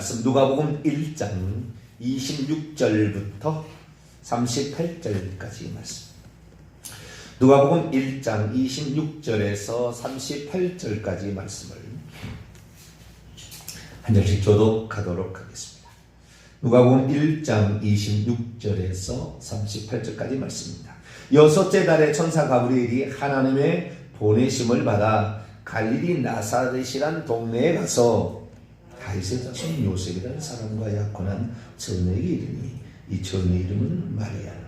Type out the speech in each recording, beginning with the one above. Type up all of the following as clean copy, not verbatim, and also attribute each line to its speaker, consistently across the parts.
Speaker 1: 말씀 누가복음 1장 26절부터 38절까지 말씀. 누가복음 1장 26절에서 38절까지 말씀을 한 절씩 교독하도록 하겠습니다. 누가복음 1장 26절에서 38절까지 말씀입니다. 여섯째 달에 천사 가브리엘이 하나님의 보내심을 받아 갈릴리 나사렛이란 동네에 가서 다윗의 자손 요셉이라는 사람과 약혼한 처녀에게 이르니 이 처녀의 이름은 마리아라.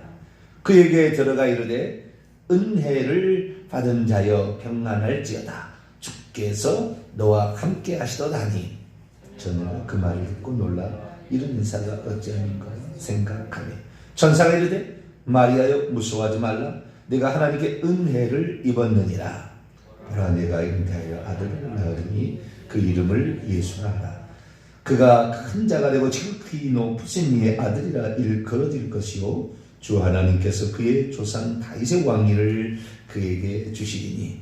Speaker 1: 그에게 들어가 이르되 은혜를 받은 자여 평안할지어다. 주께서 너와 함께 하시더다니. 처녀가 그 말을 듣고 놀라 이런 인사가 어찌함인가 생각하며 천사가 이르되 마리아여 무서워하지 말라. 내가 하나님께 은혜를 입었느니라. 보라 내가 잉태하여 아들을 낳으리니 그 이름을 예수라 하라. 그가 큰 자가 되고 지극히 높으신 이의 아들이라 일컬어질 것이요 주 하나님께서 그의 조상 다윗의 왕위를 그에게 주시리니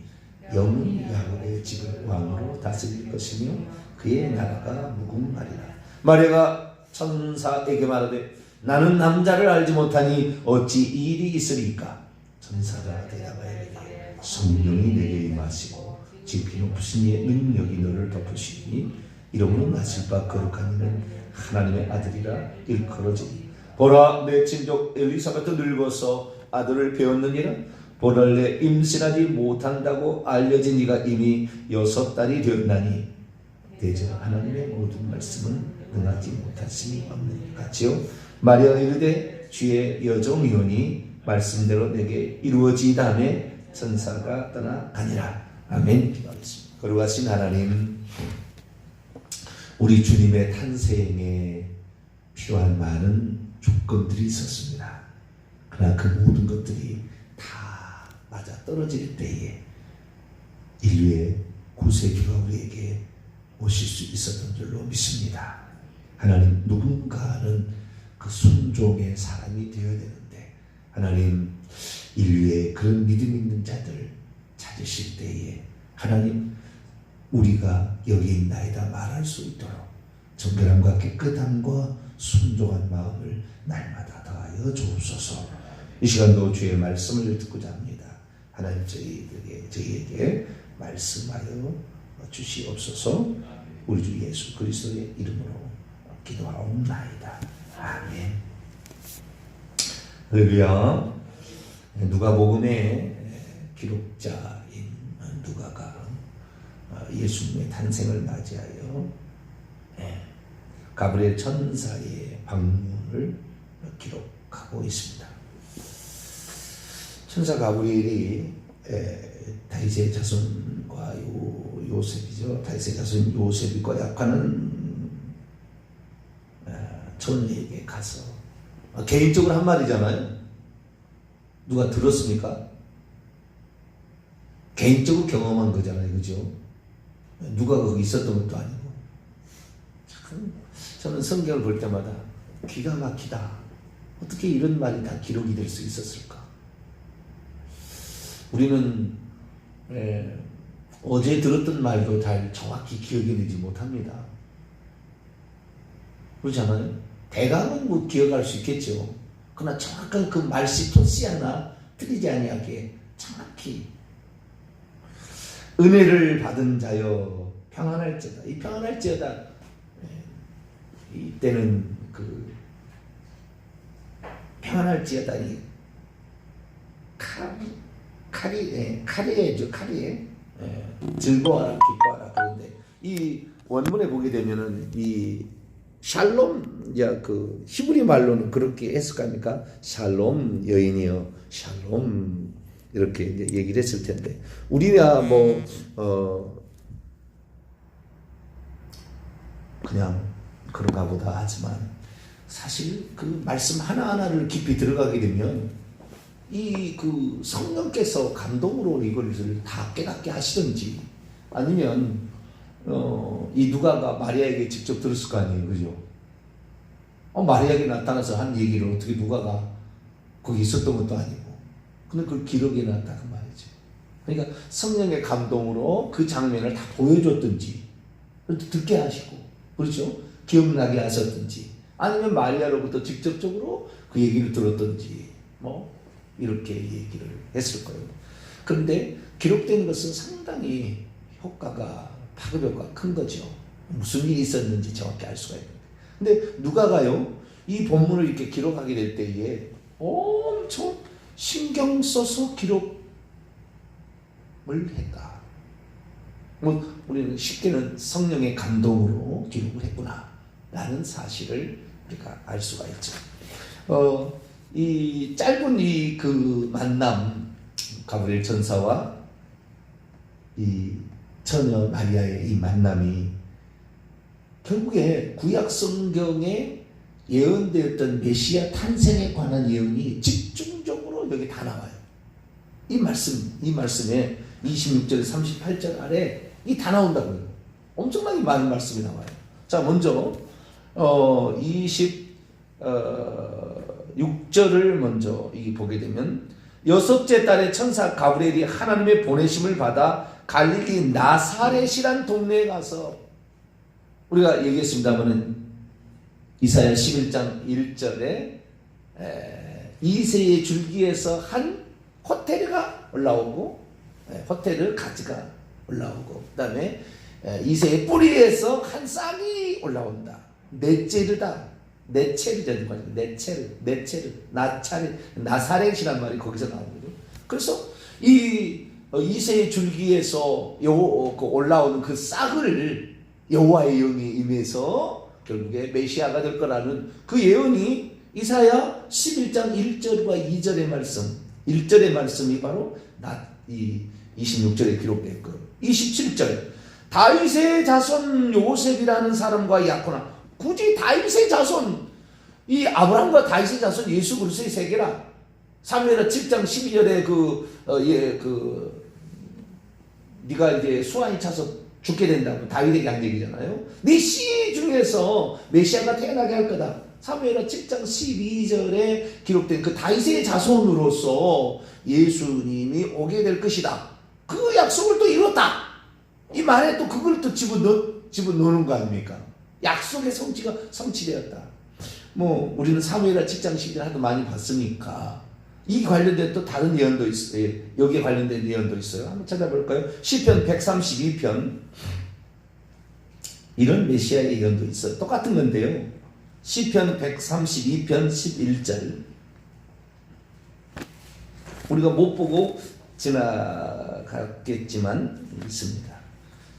Speaker 1: 영은 야곱의 집을 왕으로 다스릴 것이며 그의 나라가 무궁하리라. 마리아가 천사에게 말하되 나는 남자를 알지 못하니 어찌 이 일이 있으리까. 천사가 대답하여 이르되 성령이 내게 임하시고 지극히 높으신 이의 능력이 너를 덮으시니 이러므로 나실 바 거룩한 이는 하나님의 아들이라 일컬어지니. 보라 내 친족 엘리사벳도 늙어서 아들을 배웠느니라. 보랄래 임신하지 못한다고 알려진 이가 이미 6달이 되었나니 대저 하나님의 모든 말씀은 능하지 못하심이 없느니 같이요. 마리아가 이르되 주의 여종이오니 말씀대로 내게 이루어지이다 하며 천사가 떠나가니라. 아멘. 기도하겠습니다. 거룩하신 하나님, 우리 주님의 탄생에 필요한 많은 조건들이 있었습니다. 그러나 그 모든 것들이 다 맞아 떨어질 때에 인류의 구세주가 우리에게 오실 수 있었던 줄로 믿습니다. 하나님, 누군가는 그 순종의 사람이 되어야 되는데 하나님, 인류의 그런 믿음 있는 자들 찾으실 때에 하나님, 우리가 여기 있나이다 말할 수 있도록 정결함과 깨끗함과 순종한 마음을 날마다 더하여 주옵소서. 이 시간도 주의 말씀을 듣고자 합니다. 하나님, 저희에게 말씀하여 주시옵소서. 우리 주 예수 그리스도의 이름으로 기도하옵나이다. 아멘. 할렐루야. 누가복음의 기록자인 누가가 예수님의 탄생을 맞이하여 가브리엘 천사의 방문을 기록하고 있습니다. 천사 가브리엘이 다윗의 자손과 요셉이죠. 다윗의 자손 요셉과 약혼한 처녀에게 가서 개인적으로 한 말이잖아요. 누가 들었습니까? 개인적으로 경험한 거잖아요. 그죠? 누가 거기 있었던 것도 아니고. 참, 저는 성경을 볼 때마다 기가 막히다. 어떻게 이런 말이 다 기록이 될 수 있었을까? 우리는 어제 들었던 말도 잘 정확히 기억이 되지 못합니다. 그렇잖아요? 대강은 뭐 기억할 수 있겠죠. 그러나 정확한 그 말씨 토시 하나 틀리지 아니하게 정확히 은혜를 받은 자여 평안할지어다. 이 평안할지어다. 이때는 그 평안할지어다. 이 카리에죠. 카리에. 즐거워라, 기뻐하라. 그런데 이 원문에 보게 되면은 이 샬롬, 그 히브리 말로는 그렇게 해석합니까? 샬롬 여인이여, 샬롬 이렇게 이제 얘기를 했을 텐데 우리야 그냥 그런가 보다 하지만 사실 그 말씀 하나하나를 깊이 들어가게 되면 이 그 성령께서 감동으로 이것을 다 깨닫게 하시든지 아니면 이 누가가 마리아에게 직접 들었을 거 아니에요. 그죠? 마리아에게 나타나서 한 얘기를 어떻게 누가가 거기 있었던 것도 아니고 근데 그걸 기록해 놨다 그 말이죠. 그러니까 성령의 감동으로 그 장면을 다 보여줬든지 듣게 하시고 그렇죠? 기억나게 하셨든지 아니면 마리아로부터 직접적으로 그 얘기를 들었든지 뭐 이렇게 얘기를 했을 거예요. 그런데 기록된 것은 상당히 파급효과가 큰 거죠. 무슨 일이 있었는지 정확히 알 수가 있는데. 근데 누가가요, 이 본문을 이렇게 기록하게 될 때에 엄청 신경 써서 기록을 했다. 뭐 우리는 쉽게는 성령의 감동으로 기록을 했구나 라는 사실을 우리가 알 수가 있죠. 이 짧은 그 만남, 가브리엘 천사와 이 처녀 마리아의 이 만남이 결국에 구약 성경에 예언되었던 메시아 탄생에 관한 예언이 집중적으로 여기 다 나와요. 이 말씀에 26절 38절 아래 이 다 나온다고요. 엄청나게 많은 말씀이 나와요. 자, 먼저 26절을 먼저 보게 되면, 여섯째 달에 천사 가브리엘이 하나님의 보내심을 받아 갈릴리 나사렛이란 동네에 가서, 우리가 얘기했습니다마는 이사야 11장 1절에 이새의 줄기에서 한 호텔가 올라오고, 호텔을 가지가 올라오고, 그 다음에 이새의 뿌리에서 한 싹이 올라온다. 네체르다. 나사렛이란 말이 거기서 나오거든요. 그래서 이 이새의 줄기에서 올라오는 그 싹을 여호와의 영이 임해서 결국에 메시아가 될 거라는 그 예언이 이사야 11장 1절과 2절의 말씀, 1절의 말씀이 바로 이 26절에 기록된 거. 27절, 다윗의 자손 요셉이라는 사람과 야코나. 굳이 다윗의 자손, 이 아브라함과 다윗의 자손 예수 그리스도의 세계라. 사무엘하 7장 12절에 네가 이제 수완이 차서 죽게 된다고 다윗에게 한 얘기잖아요. 네 씨 중에서 메시아가 태어나게 할 거다. 사무엘하 7장 12절에 기록된 그 다윗의 자손으로서 예수님이 오게 될 것이다. 그 약속을 또 이뤘다. 이 말에 또 그걸 또 집어넣는 거 아닙니까? 약속의 성취가 성취되었다. 뭐 우리는 사무엘하 7장 12절 하도 많이 봤으니까 이 관련된 또 다른 예언도 있어요. 여기에 관련된 예언도 있어요. 한번 찾아볼까요? 시편 132편, 이런 메시아의 예언도 있어요. 똑같은 건데요. 시편 132편 11절, 우리가 못 보고 지나갔겠지만 있습니다.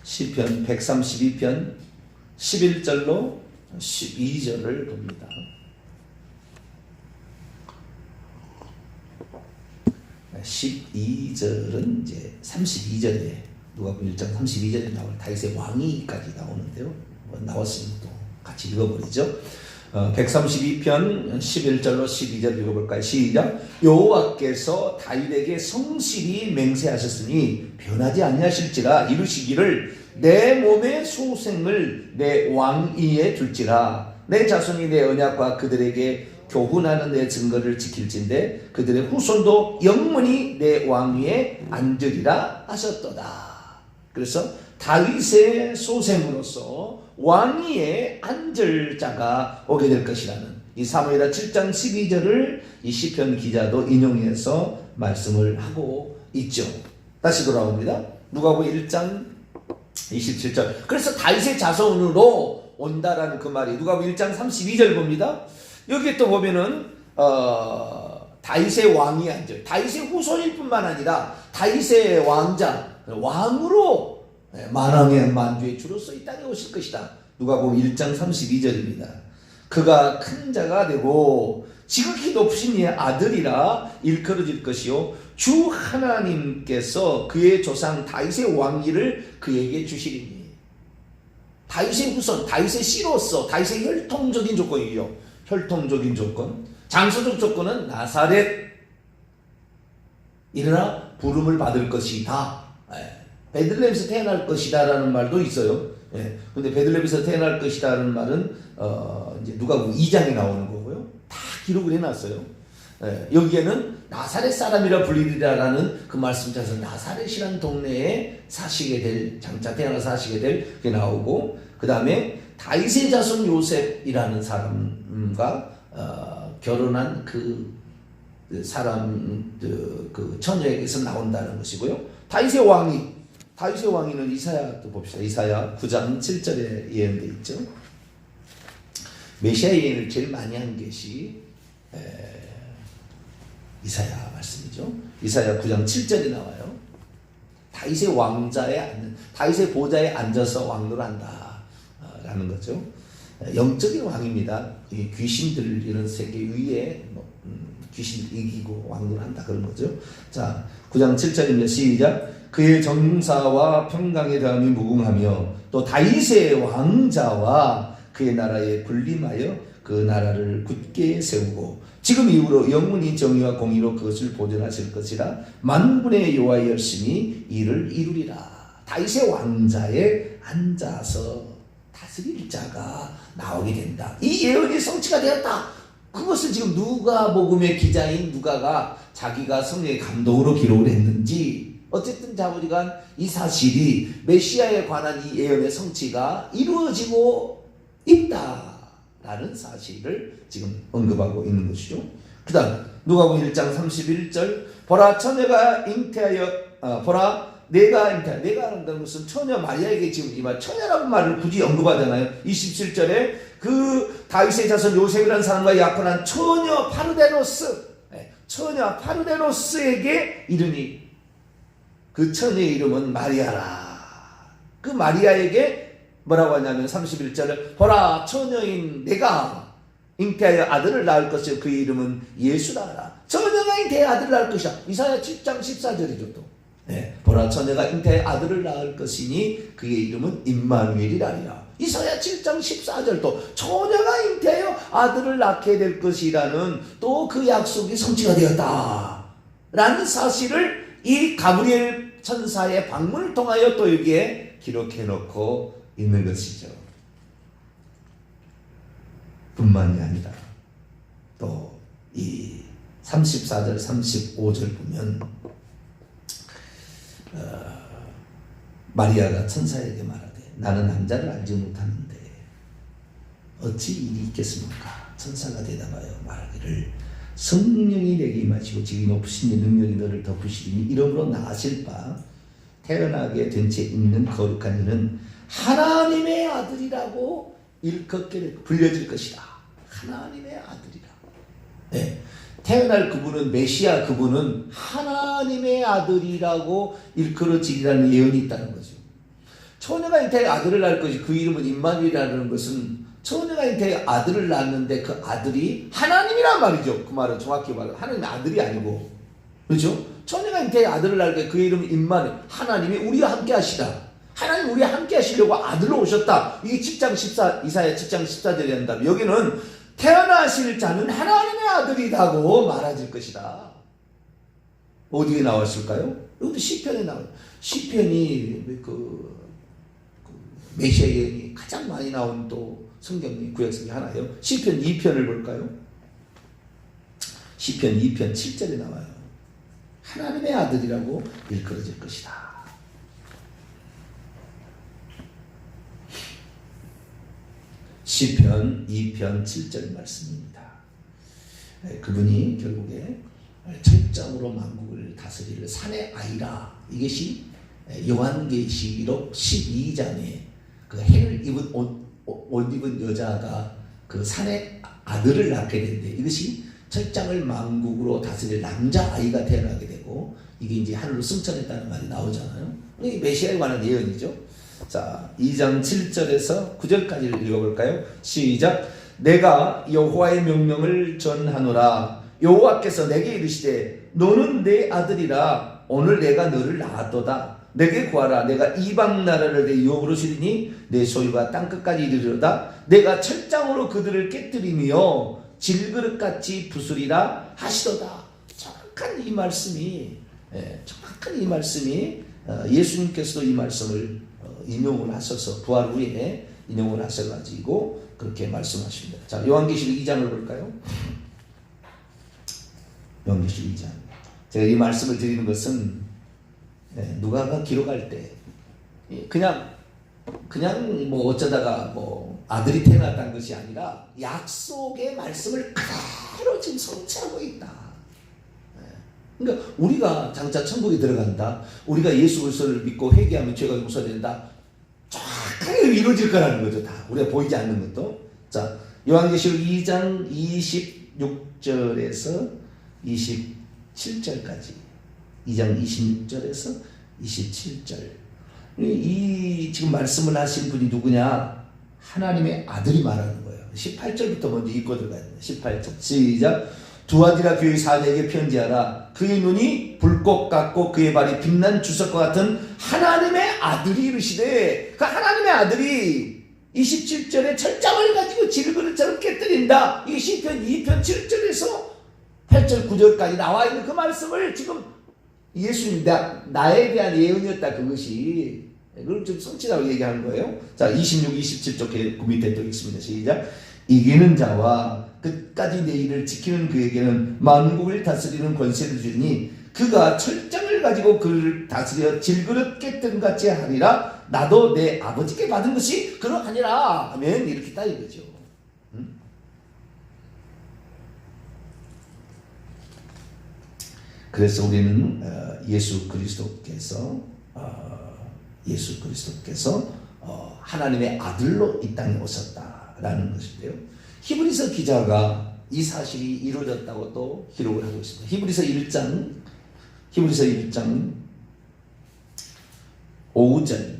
Speaker 1: 시편 132편 11절로 12절을 봅니다. 네, 12절은 이제 32절에 누가복음 1장 32절에 나올 다윗의 왕위까지 나오는데요. 나왔으면 또 같이 읽어버리죠. 132편 11절로 12절 읽어볼까요? 시작. 여호와께서 다윗에게 성실히 맹세하셨으니 변하지 아니하실지라. 이루시기를 내 몸의 소생을 내 왕위에 둘지라. 내 자손이 내 언약과 그들에게 교훈하는 내 증거를 지킬진대 그들의 후손도 영원히 내 왕위에 앉으리라 하셨도다. 그래서 다윗의 소생으로서 왕위에 앉을 자가 오게 될 것이라는 이 사무엘하 7장 12절을 이 시편 기자도 인용해서 말씀을 하고 있죠. 다시 돌아옵니다. 누가복음 1장 27절. 그래서 다윗의 자손으로 온다라는 그 말이 누가복음 1장 32절 봅니다. 여기에 또 보면은 다윗의 왕이 앉을, 다윗의 후손일 뿐만 아니라 다윗의 왕자, 왕으로 만왕의 만주의 주로서 이 땅에 오실 것이다. 누가복음 1장 32절입니다. 그가 큰 자가 되고 지극히 높으신 이의 아들이라 일컬어질 것이요 주 하나님께서 그의 조상 다윗의 왕위를 그에게 주시리니. 다윗의 후손, 다윗의 씨로서 다윗의 혈통적인 조건이요. 혈통적인 조건, 장소적 조건은 나사렛 이르나 부름을 받을 것이다. 베들레헴에서 태어날 것이다 라는 말도 있어요. 근데 베들레헴에서 태어날 것이다 라는 말은 이제 누가복음 2장에 나오는 거고요. 다 기록을 해놨어요. 여기에는 나사렛 사람이라 불리리라 라는 그 말씀자에서 나사렛이라는 동네에 사시게 될, 장차 태어나서 사시게 될 게 나오고, 그 다음에 다윗의 자손 요셉이라는 사람과 결혼한 그 사람 그 처녀에게서 나온다는 것이고요. 다윗의 왕위는 이사야도 봅시다. 이사야 9장 7절에 예언되어 있죠. 메시아 예언을 제일 많이 한 것이 이사야 말씀이죠. 이사야 9장 7절에 나와요. 다윗의 왕자에 앉는, 다윗의 보좌에 앉아서 왕노를 한다 라는 거죠. 영적인 왕입니다. 귀신들 이런 세계 위에 귀신들 이기고 왕노를 한다 그런 거죠. 자, 9장 7절입니다. 시작. 그의 정사와 평강에 대함이 무궁하며 또 다윗의 왕자와 그의 나라에 군림하여 그 나라를 굳게 세우고 지금 이후로 영원히 정의와 공의로 그것을 보존하실 것이라 만군의 여호와의 열심히 이를 이루리라. 다윗의 왕자에 앉아서 다스릴 자가 나오게 된다. 이 예언이 성취가 되었다. 그것을 지금 누가복음의 기자인 누가가 자기가 성령의 감동으로 기록을 했는지 어쨌든 자부지간 이 사실이 메시아에 관한 이 예언의 성취가 이루어지고 있다라는 사실을 지금 언급하고 있는 것이죠. 그 다음 누가복음 1장 31절 보라 처녀가 잉태하여 보라 내가 한다는 것은 처녀 마리아에게 지금 이 말 처녀라는 말을 굳이 언급하잖아요. 27절에 그 다윗의 자손 요셉이라는 사람과 약혼한 처녀 파르데노스에게 이르니 그 처녀의 이름은 마리아라. 그 마리아에게 뭐라고 하냐면 31절에 보라 처녀인 내가 잉태하여 아들을 낳을 것이요 그의 이름은 예수라. 처녀가 잉태하여 아들을 낳을 것이야. 이사야 7장 14절이죠 또. 보라 처녀가 잉태하여 아들을 낳을 것이니 그의 이름은 임마누엘이라니라. 이사야 7장 14절도 처녀가 잉태하여 아들을 낳게 될 것이라는 또 그 약속이 성취가 되었다 라는 사실을 이 가브리엘 천사의 방문을 통하여 또 여기에 기록해 놓고 있는 것이죠. 뿐만이 아니라 또 이 34절 35절 보면 마리아가 천사에게 말하되 나는 남자를 알지 못하는데 어찌 일이 있겠습니까? 천사가 대답하여 말하기를 성령이 내게 임하시고 지극히 높으신 능력이 너를 덮으시리니 이러므로 나으실 바 태어나게 된 채 있는 거룩한 이는 하나님의 아들이라고 일컫게 불려질 것이다. 하나님의 아들이라고. 태어날 그분은 메시아 그분은 하나님의 아들이라고 일컬어지리라는 예언이 있다는 거죠. 처녀가 잉태하여 아들을 낳을 것이 그 이름은 임마누엘이라는 것은 처녀가 잉태하여 아들을 낳았는데 그 아들이 하나님이란 말이죠. 그 말은 정확히 말하면 하나님의 아들이 아니고 그렇죠? 처녀가 잉태하여 아들을 낳을 때 그의 이름은 임마누엘 하나님이 우리와 함께 하시다. 하나님 우리와 함께 하시려고 아들로 오셨다. 이게 7장 14 이사야 7장 14절에 한다면 여기는 태어나실 자는 하나님의 아들이라고 말해질 것이다. 어디에 나왔을까요? 여기도 시편에 나와요. 시편이 메시아 예언이 가장 많이 나온 또 성경 구약성이 하나예요. 시편 2편을 볼까요? 시편 2편 7절에 나와요. 하나님의 아들이라고 일컬어질 것이다. 시편 2편 7절 말씀입니다. 그분이 결국에 철장으로 만국을 다스릴 산의 아이라. 이것이 요한계시록 12장에 그 해를 입은 옷 입은 여자가 그 산의 아들을 낳게 되는데 이것이 철장을 만국으로 다스릴 남자아이가 태어나게 되고 이게 이제 하늘로 승천했다는 말이 나오잖아요. 이게 메시아에 관한 예언이죠. 자, 2장 7절에서 9절까지를 읽어볼까요? 시작. 내가 여호와의 명령을 전하노라. 여호와께서 내게 이르시되 너는 내 아들이라. 오늘 내가 너를 낳았도다. 내게 구하라. 내가 이방 나라를 내 유업으로 주리니 내 소유가 땅끝까지 이르리로다. 내가 철장으로 그들을 깨뜨리며 질그릇같이 부수리라 하시도다. 정확한 이 말씀이 예수님께서도 이 말씀을 인용을 하셔서 부활 후에 인용을 하셔가지고 그렇게 말씀하십니다. 자, 요한계시록 2장을 볼까요? 요한계시록 2장. 제가 이 말씀을 드리는 것은 누가가 기록할 때 그냥 뭐 어쩌다가 뭐 아들이 태어났다는 것이 아니라 약속의 말씀을 그대로 지금 성취하고 있다. 그러니까 우리가 장차 천국에 들어간다. 우리가 예수 그리스도를 믿고 회개하면 죄가 용서된다. 정확하게 이루어질 거라는 거죠. 다 우리가 보이지 않는 것도. 자, 요한계시록 2장 26절에서 27절까지. 2장 26절에서 27절. 이 지금 말씀을 하신 분이 누구냐? 하나님의 아들이 말하는 거예요. 18절부터 먼저 읽고 들어가야 돼요. 18절 시작. 두아디라 교회 사내에게 편지하라. 그의 눈이 불꽃 같고 그의 발이 빛난 주석과 같은 하나님의 아들이 이르시되, 그 하나님의 아들이 27절에 철장을 가지고 질그릇처럼 깨뜨린다. 이 시편 2편 7절에서 8절 9절까지 나와 있는 그 말씀을 지금 예수님 나에 대한 예언이었다. 그것이 그걸 좀 성취라고 얘기하는 거예요. 자, 26, 27쪽 그 밑에 또 읽습니다. 시작. 이기는 자와 끝까지 내 일을 지키는 그에게는 만국을 다스리는 권세를 주니 그가 철장을 가지고 그를 다스려 질그릇 깨뜨린 같이 하리라. 나도 내 아버지께 받은 것이 그러하니라. 아멘. 이렇게 딱 이거죠. 그래서 우리는 예수 그리스도께서 하나님의 아들로 이 땅에 오셨다라는 것인데요. 히브리서 기자가 이 사실이 이루어졌다고 또 기록을 하고 있습니다. 히브리서 1장 5절,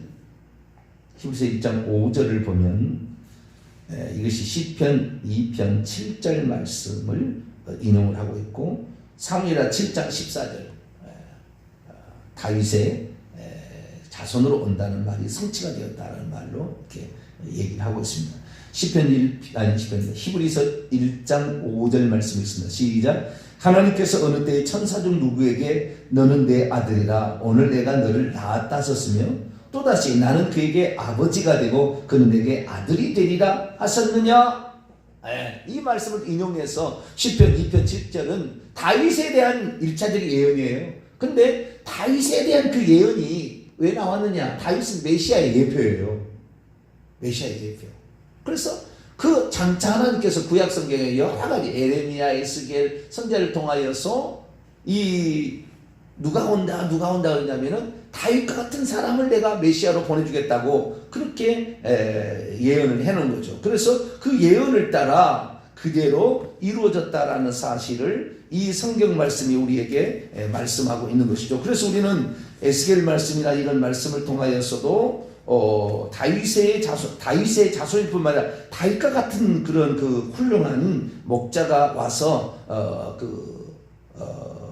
Speaker 1: 히브리서 1장 5절을 보면 이것이 시편 2편 7절 말씀을 인용을 하고 있고, 사무엘하 7장 14절 다윗의 자손으로 온다는 말이 성취가 되었다는 말로 이렇게 얘기를 하고 있습니다. 히브리서 1장 5절 말씀이 있습니다. 시작. 하나님께서 어느 때에 천사 중 누구에게 너는 내 아들이라 오늘 내가 너를 낳았다 하셨으며 또다시 나는 그에게 아버지가 되고 그는 내게 아들이 되리라 하셨느냐. 이 말씀을 인용해서 시편 2편 7절은 다윗에 대한 1차적인 예언이에요. 근데 다윗에 대한 그 예언이 왜 나왔느냐? 다윗은 메시아의 예표예요. 메시아의 예표. 그래서 그 장차 하나님께서 구약 성경에 여러 가지 에레미야, 에스겔 선지자를 통하여서 이 누가 온다 그러냐면은 다윗과 같은 사람을 내가 메시아로 보내주겠다고 그렇게 예언을 해놓은 거죠. 그래서 그 예언을 따라 그대로 이루어졌다라는 사실을 이 성경 말씀이 우리에게 말씀하고 있는 것이죠. 그래서 우리는 에스겔 말씀이나 이런 말씀을 통하여서도 다윗의 자손일 뿐만 아니라 다윗과 같은 그런 그 훌륭한 목자가 와서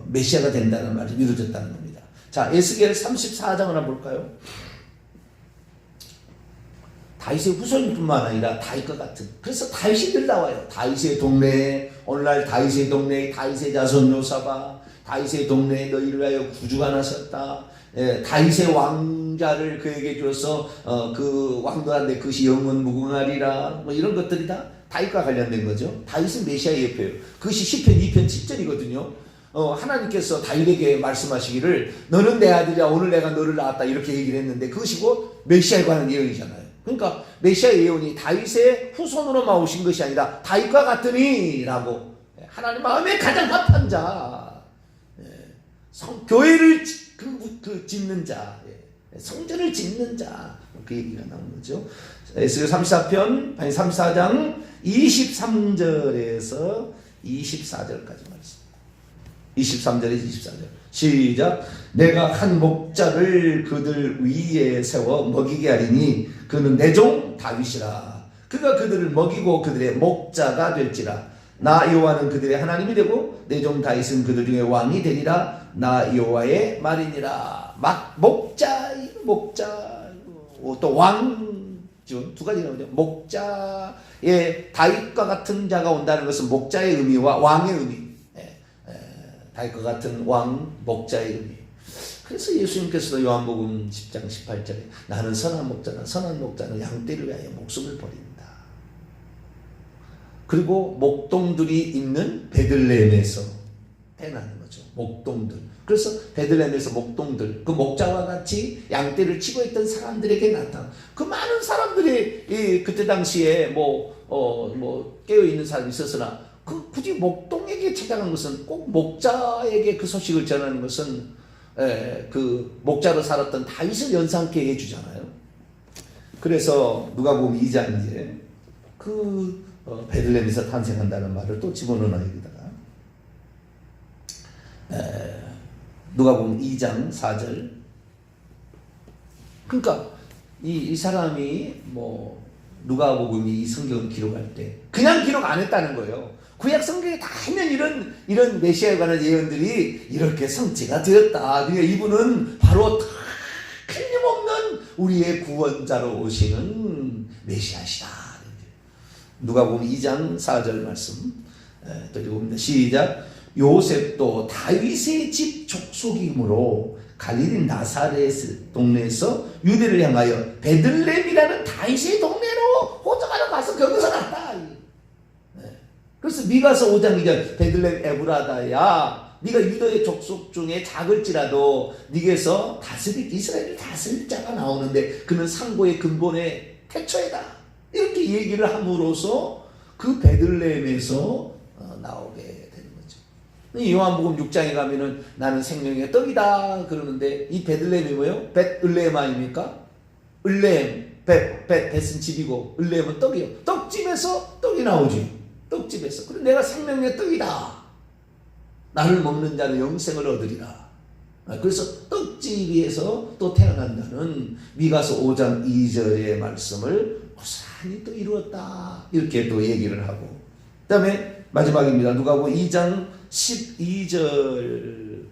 Speaker 1: 메시아가 된다는 말이 이루어졌다는 겁니다. 자, 에스겔 34장을 한번 볼까요? 다윗의 후손일 뿐만 아니라 다윗과 같은, 그래서 다윗이 늘 나와요. 다윗의 동네에, 오늘날 다윗의 동네에 다윗의 자손 요사바, 다윗의 동네에 너희를 위하여 구주가 나섰다. 다윗의 왕자를 그에게 줘서 그 왕도한데 그것이 영원 무궁하리라. 뭐 이런 것들이 다 다윗과 관련된 거죠. 다윗은 메시아의 예표예요. 그것이 시편 2편 7절이거든요. 하나님께서 다윗에게 말씀하시기를 너는 내 아들이야 오늘 내가 너를 낳았다 이렇게 얘기를 했는데 그것이 곧 메시아에 관한 예언이잖아요. 그러니까 메시아의 예언이 다윗의 후손으로만 오신 것이 아니라 다윗과 같으니 라고, 하나님 마음에 가장 합한 자, 교회를 짓는 자, 성전을 짓는 자, 그 얘기가 나온 거죠. 에스겔 34장 23절에서 24절까지 말씀. 23절에서 24절 시작. 내가 한 목자를 그들 위에 세워 먹이게 하리니 그는 내 종 다윗이라. 그가 그들을 먹이고 그들의 목자가 될지라. 나 여호와는 그들의 하나님이 되고 내 종 다윗은 그들 중에 왕이 되리라. 나 여호와의 말이니라. 목자 또 왕 두 가지 나오죠. 목자의 다윗과 같은 자가 온다는 것은 목자의 의미와 왕의 의미. 다윗과 같은 왕, 목자의 의미. 그래서 예수님께서도 요한복음 10장 18절에 나는 선한 목자는 양떼를 위하여 목숨을 버린다. 그리고 목동들이 있는 베들레헴에서 태어나는 거죠. 목동들. 그래서 베들레헴에서 목동들, 그 목자와 같이 양떼를 치고 있던 사람들에게 나타나. 그 많은 사람들이 그때 당시에 깨어 있는 사람이 있었으나 굳이 목동에게 찾아간 것은 꼭 목자에게 그 소식을 전하는 것은 그 목자로 살았던 다윗을 연상케 해주잖아요. 그래서 누가복음 2장 이제 베들레헴에서 탄생한다는 말을 또 집어넣어요. 여기다가 누가복음 2장 4절. 그러니까 이 사람이 누가복음이 이 성경을 기록할 때 그냥 기록 안 했다는 거예요. 구약 성경에 다 있는 이런 메시아에 관한 예언들이 이렇게 성취가 되었다. 그러니까 이분은 바로 틀림없는 우리의 구원자로 오시는 메시아시다. 누가복음 2장 4절 말씀 또 읽어봅니다. 시작. 요셉도 다윗의 집 족속이므로 갈릴리 나사렛 동네에서 유대를 향하여 베들레헴이라는 다윗의 동네로 호적하러 가서 거기서 났다. 그래서 미가서 5장 2절 베들레헴 에브라다야 네가 유다의 족속 중에 작을지라도 네게서 이스라엘을 다스릴 자가 나오는데 그는 상고의 근본의 태초이다. 이렇게 얘기를 함으로써 그 베들레헴에서 나오게 되는 거죠. 요한복음 6장에 가면은 나는 생명의 떡이다 그러는데 이 베들레헴이 뭐예요? 벳을레헴 아닙니까? 을레헴, 벳은 집이고 을레헴은 떡이에요. 떡집에서 떡이 나오지. 떡집에서. 그래 내가 생명의 떡이다. 나를 먹는 자는 영생을 얻으리라. 그래서 떡집에서 또 태어난다는 미가서 5장 2절의 말씀을 고스란히 또 이루었다. 이렇게 또 얘기를 하고. 그 다음에 마지막입니다. 누가복음 2장 12절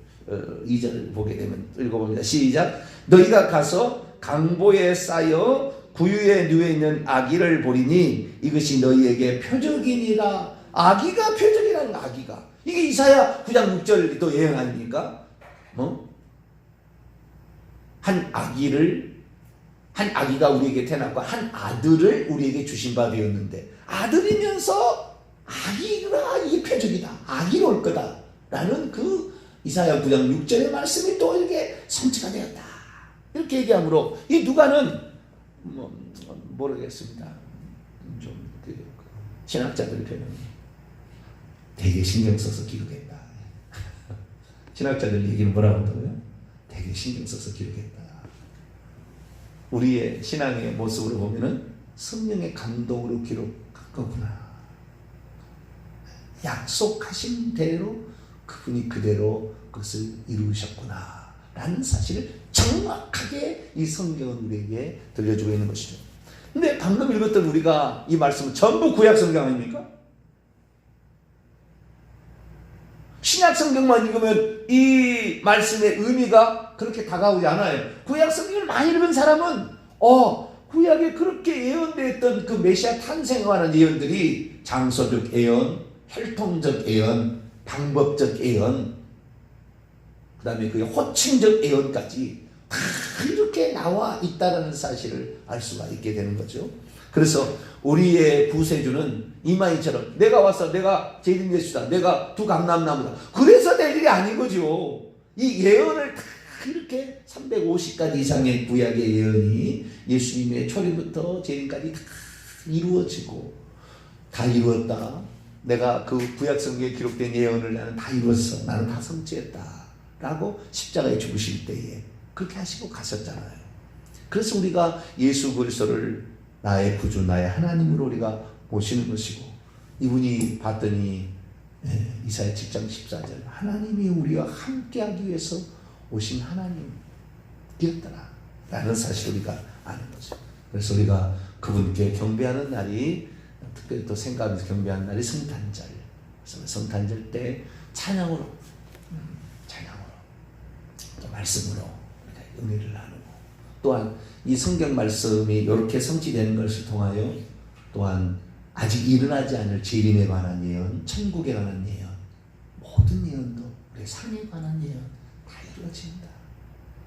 Speaker 1: 2절을 보게 되면 읽어봅니다. 시작. 너희가 가서 강보에 쌓여 구유에 누워있는 아기를 보리니 이것이 너희에게 표적이니라. 아기가 표적이라는 거. 아기가. 이게 이사야 9장 6절도 예언 아닙니까? 한 아기가 우리에게 태어났고 한 아들을 우리에게 주신 바 되었는데 아들이면서 아기가 이 표적이다. 아기로 올 거다. 라는 그 이사야 9장 6절의 말씀이 또 이렇게 성취가 되었다. 이렇게 얘기하므로 이 누가는 모르겠습니다. 좀 신학자들 표현이 되게 신경 써서 기록했다. 신학자들 얘기는 뭐라고 하더라고요? 되게 신경 써서 기록했다. 우리의 신앙의 모습으로 보면은 성령의 감동으로 기록한 거구나. 약속하신 대로 그분이 그대로 그것을 이루셨구나 라는 사실을 정확하게 이 성경은 우리에게 들려주고 있는 것이죠. 근데 방금 읽었던 우리가 이 말씀은 전부 구약 성경 아닙니까? 신약 성경만 읽으면 이 말씀의 의미가 그렇게 다가오지 않아요. 구약 성경을 많이 읽은 사람은 구약에 그렇게 예언되었던 그 메시아 탄생에 관한 예언들이 장소적 예언, 혈통적 예언, 방법적 예언, 그 다음에 그 호칭적 예언까지 다 이렇게 나와 있다는 사실을 알 수가 있게 되는 거죠. 그래서 우리의 구세주는 이마이처럼 내가 와서 내가 제일 예수다, 내가 두 감람나무다, 그래서 될 일이 아닌 거죠. 이 예언을 다 이렇게 350가지 이상의 구약의 예언이 예수님의 초림부터 재림까지 다 이루어지고 다 이루었다. 내가 그 구약 성경에 기록된 예언을 나는 다 이루었어. 나는 다 성취했다. 라고 십자가에 죽으실 때에 그렇게 하시고 가셨잖아요. 그래서 우리가 예수 그리스도를 나의 구주, 나의 하나님으로 우리가 모시는 것이고, 이분이 봤더니 이사야 7장 14절 하나님이 우리와 함께하기 위해서 오신 하나님이었더라 라는 사실을 우리가 아는 거죠. 그래서 우리가 그분께 경배하는 날이, 특별히 또 생각하면서 경배하는 날이 성탄절. 그래서 성탄절 때 찬양으로 말씀으로 은혜를 나누고, 또한 이 성경 말씀이 이렇게 성취되는 것을 통하여 또한 아직 일어나지 않을 재림에 관한 예언, 천국에 관한 예언, 모든 예언도 우리의 삶에 관한 예언 다 이루어진다.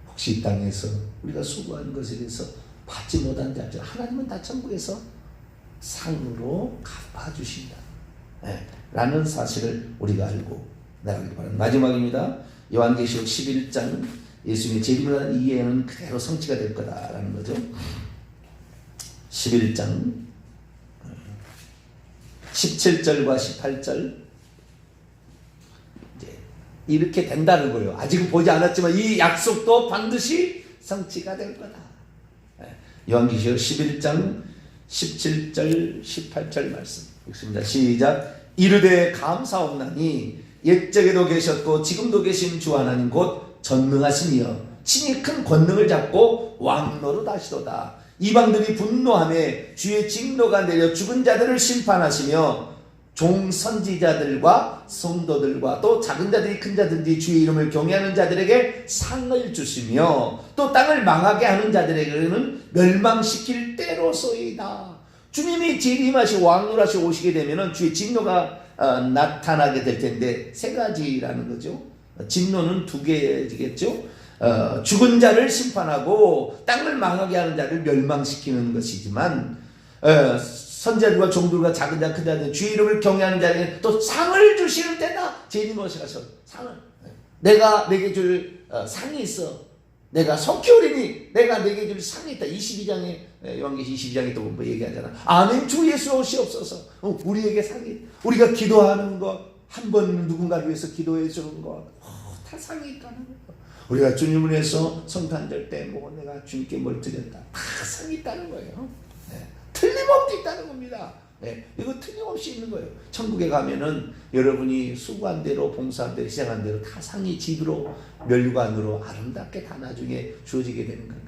Speaker 1: 혹시 이 땅에서 우리가 수고하는 것에 대해서 받지 못한 자들 하나님은 다 천국에서 상으로 갚아주신다 라는 사실을 우리가 알고, 나가길 바랍니다. 마지막입니다. 요한계시록 11장 예수님의 재림을 하는 이해는 그대로 성취가 될 거다라는 거죠. 11장 17절과 18절 이제 이렇게 된다는 거예요. 아직은 보지 않았지만 이 약속도 반드시 성취가 될 거다. 요한계시록 11장 17절 18절 말씀 읽습니다. 시작. 이르되 감사옵나니 옛적에도 계셨고 지금도 계신 주 하나님 곧 전능하시니여 친히 큰 권능을 잡고 왕노릇 하시도다. 이방들이 분노하며 주의 진노가 내려 죽은 자들을 심판하시며 종 선지자들과 성도들과 또 작은 자들이 큰 자든지 주의 이름을 경외하는 자들에게 상을 주시며 또 땅을 망하게 하는 자들에게는 멸망시킬 때로소이다. 주님이 재림하시고 왕노릇하시고 오시게 되면 주의 진노가 나타나게 될 텐데 세 가지라는 거죠. 진노는 두 개겠죠. 죽은 자를 심판하고 땅을 망하게 하는 자를 멸망시키는 것이지만 선자들과 종들과 작은 자 큰 자들 주의 이름을 경외하는 자에게 또 상을 주시는 때다. 재림하셔서 상을 내가 내게 줄 상이 있어. 내가 속히 오리니 내가 내게 줄 상이 있다. 22장에 요한계시 22장에 또 뭐 얘기하잖아. 아멘 주 예수 오시옵소서. 우리에게 상이 우리가 기도하는 것 한 번 누군가를 위해서 기도해 주는 것 다 상이 있다는 거예요. 우리가 주님을 위해서 성탄절 때 뭐 내가 주님께 뭘 드렸다. 다 상이 있다는 거예요. 네. 틀림없이 있다는 겁니다. 네. 이거 틀림없이 있는 거예요. 천국에 가면은 여러분이 수고한 대로 봉사한 대로 희생한 대로 다 상이 집으로 멸류관으로 아름답게 다 나중에 주어지게 되는 거예요.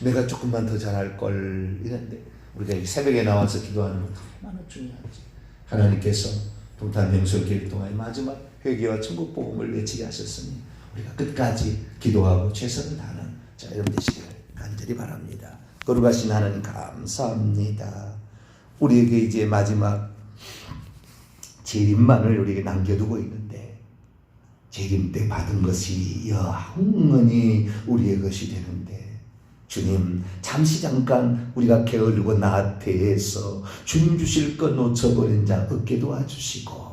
Speaker 1: 내가 조금만 더 잘할 걸 이랬는데 우리가 새벽에 나와서 기도하는 것 얼마나 중요한지 하나님께서 동탄 명절 계획 동안에 마지막 회개와 천국 복음을 외치게 하셨으니 우리가 끝까지 기도하고 최선을 다하는 자 여러분 되시기를 간절히 바랍니다. 거룩하신 하나님 감사합니다. 우리에게 이제 마지막 재림만을 우리에게 남겨두고 있는데 재림 때 받은 것이 영원히 우리의 것이 되는데 주님 잠깐 우리가 게으르고 나태해서 주님 주실 것 놓쳐버린 자 없게 도와주시고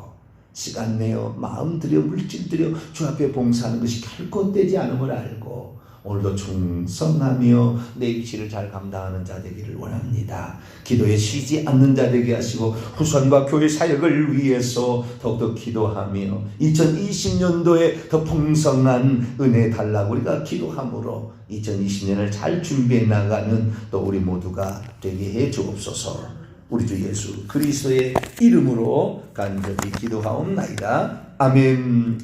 Speaker 1: 시간 내어 마음 들여 물질 들여 주 앞에 봉사하는 것이 결코 헛되지 않음을 알고 오늘도 충성하며 내 위치를 잘 감당하는 자 되기를 원합니다. 기도에 쉬지 않는 자 되게 하시고 후손과 교회 사역을 위해서 더욱더 기도하며 2020년도에 더 풍성한 은혜 달라고 우리가 기도함으로 2020년을 잘 준비해 나가는 또 우리 모두가 되게 해 주옵소서. 우리 주 예수 그리스도의 이름으로 간절히 기도하옵나이다. 아멘.